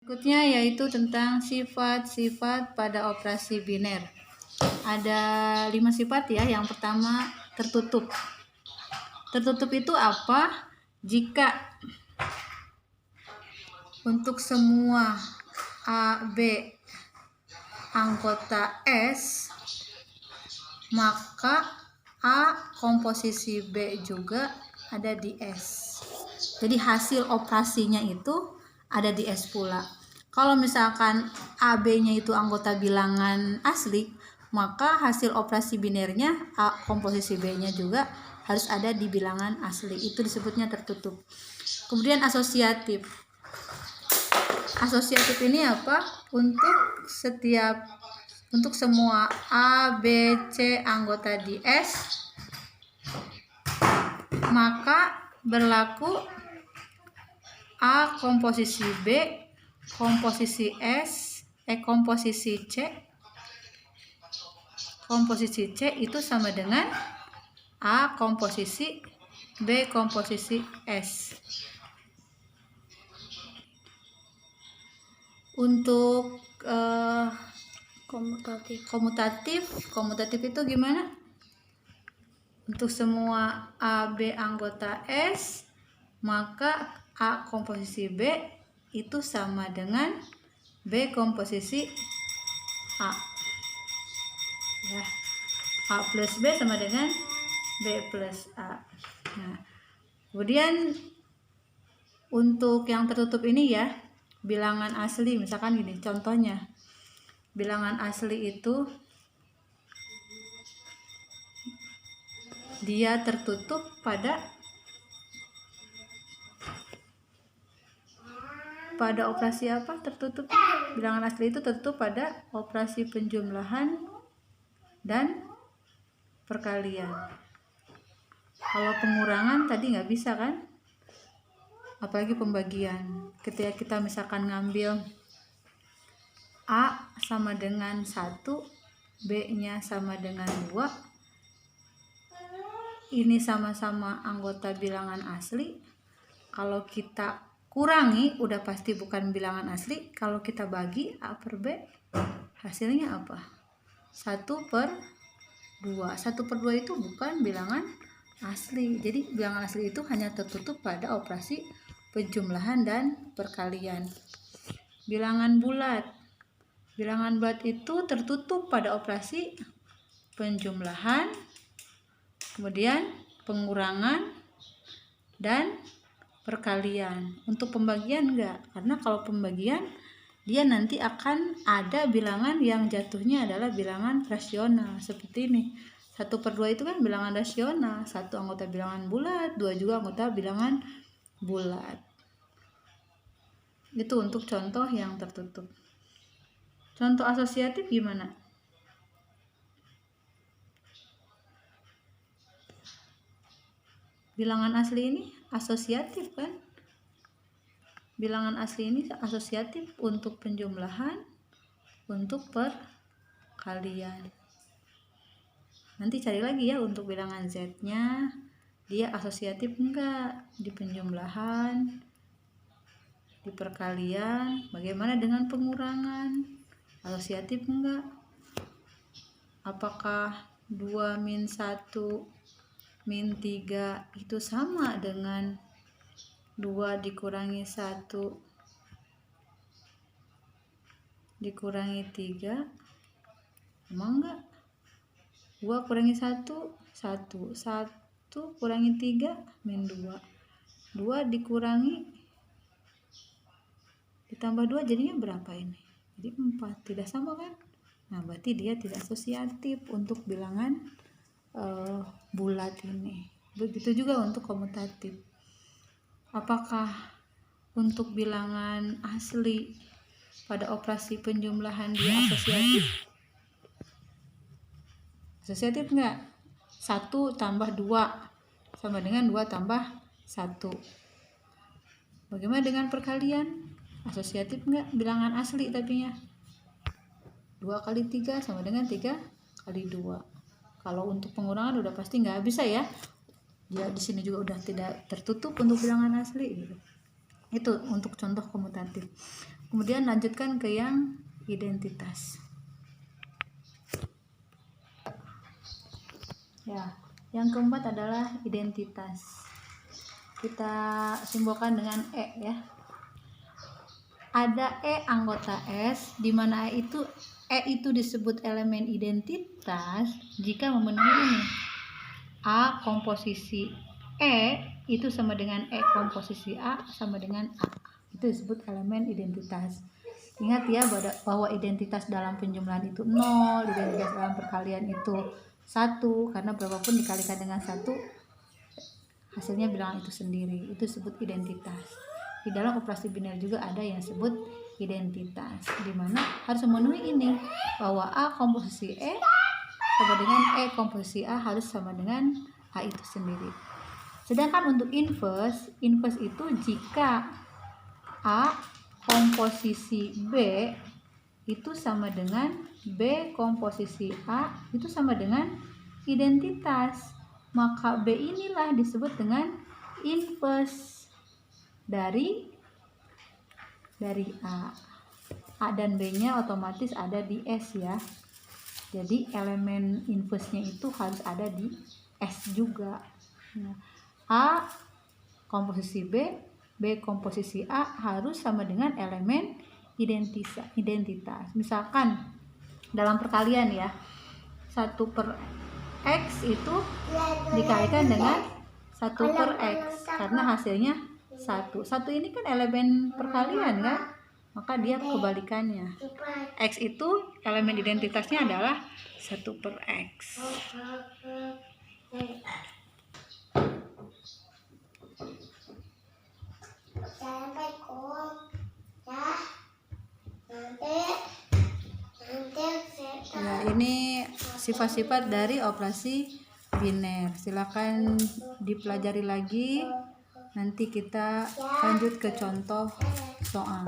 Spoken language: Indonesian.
Berikutnya yaitu tentang sifat-sifat pada operasi biner. Ada 5 sifat ya. Yang pertama, tertutup. Tertutup itu apa? Jika untuk semua A, B anggota S, maka A komposisi B juga ada di S. Jadi hasil operasinya itu ada di S pula. Kalau misalkan AB-nya itu anggota bilangan asli, maka hasil operasi binernya A komposisi B-nya juga harus ada di bilangan asli. Itu disebutnya tertutup. Kemudian asosiatif. Asosiatif ini apa? Untuk semua A, B, C anggota di S, maka berlaku A komposisi B, komposisi S, komposisi C itu sama dengan A komposisi B komposisi S. Untuk komutatif itu gimana? Untuk semua A, B anggota S, maka A komposisi B itu sama dengan B komposisi A. Ya. A plus B sama dengan B plus A. Nah, kemudian untuk yang tertutup ini ya, bilangan asli, misalkan gini contohnya. Bilangan asli itu dia tertutup pada operasi apa? Tertutup. Bilangan asli itu tertutup pada operasi penjumlahan dan perkalian. Kalau pengurangan tadi nggak bisa kan? Apalagi pembagian. Ketika kita misalkan ngambil A sama dengan 1, B-nya sama dengan 2, ini sama-sama anggota bilangan asli. Kalau kita kurangi, udah pasti bukan bilangan asli. Kalau kita bagi A per B, hasilnya apa? 1/2. 1/2 itu bukan bilangan asli. Jadi bilangan asli itu hanya tertutup pada operasi penjumlahan dan perkalian. Bilangan bulat. Bilangan bulat itu tertutup pada operasi penjumlahan, kemudian pengurangan dan perkalian. Untuk pembagian enggak, karena kalau pembagian dia nanti akan ada bilangan yang jatuhnya adalah bilangan rasional seperti ini. 1/2 itu kan bilangan rasional, 1 anggota bilangan bulat, 2 juga anggota bilangan bulat. Itu untuk contoh yang tertutup. Contoh asosiatif gimana? Bilangan asli ini asosiatif kan? Bilangan asli ini asosiatif untuk penjumlahan, untuk perkalian. Nanti cari lagi ya untuk bilangan Z-nya, dia asosiatif enggak di penjumlahan, di perkalian. Bagaimana dengan pengurangan? Asosiatif enggak? Apakah 2 min 1 min 3 itu sama dengan 2 dikurangi 1 dikurangi 3? Emang enggak? 2 kurangi 1, 1. 1 kurangi 3, min 2. 2 dikurangi ditambah 2 jadinya berapa ini? Jadi 4. Tidak sama kan? Nah, berarti dia tidak asosiatif untuk bilangan bulat ini. Begitu juga untuk komutatif. Apakah untuk bilangan asli pada operasi penjumlahan dia asosiatif? Asosiatif enggak? 1 tambah 2 sama dengan 2 tambah 1. Bagaimana dengan perkalian? Asosiatif enggak bilangan asli tapinya? 2 kali 3 sama dengan 3 kali 2. Kalau untuk pengurangan udah pasti nggak bisa ya. Ya di sini juga udah tidak tertutup untuk bilangan asli gitu. Itu untuk contoh komutatif. Kemudian lanjutkan ke yang identitas. Ya, yang keempat adalah identitas. Kita simbolkan dengan E ya. Ada E anggota S, di mana E itu disebut elemen identitas jika memenuhi ini. A komposisi E itu sama dengan E komposisi A sama dengan A. Itu disebut elemen identitas. Ingat ya bahwa identitas dalam penjumlahan itu 0, identitas dalam perkalian itu 1, karena berapapun dikalikan dengan 1 hasilnya bilangan itu sendiri. Itu disebut identitas. Di dalam operasi biner juga ada yang disebut identitas, di mana harus memenuhi ini, bahwa A komposisi E sama dengan E komposisi A harus sama dengan A itu sendiri. Sedangkan untuk inverse itu jika A komposisi B itu sama dengan B komposisi A itu sama dengan identitas, maka B inilah disebut dengan inverse dari A. A dan B-nya otomatis ada di S ya. Jadi elemen inverse-nya itu harus ada di S juga. Nah, A komposisi B, B komposisi A harus sama dengan elemen identitas. Misalkan dalam perkalian ya, 1 per X itu dikalikan dengan 1 per X karena hasilnya 1. 1 ini kan elemen perkalian kan, maka dia kebalikannya. X itu elemen identitasnya adalah 1 per X. Ya, ini sifat-sifat dari operasi biner. Silakan dipelajari lagi. Nanti kita lanjut ke contoh soal.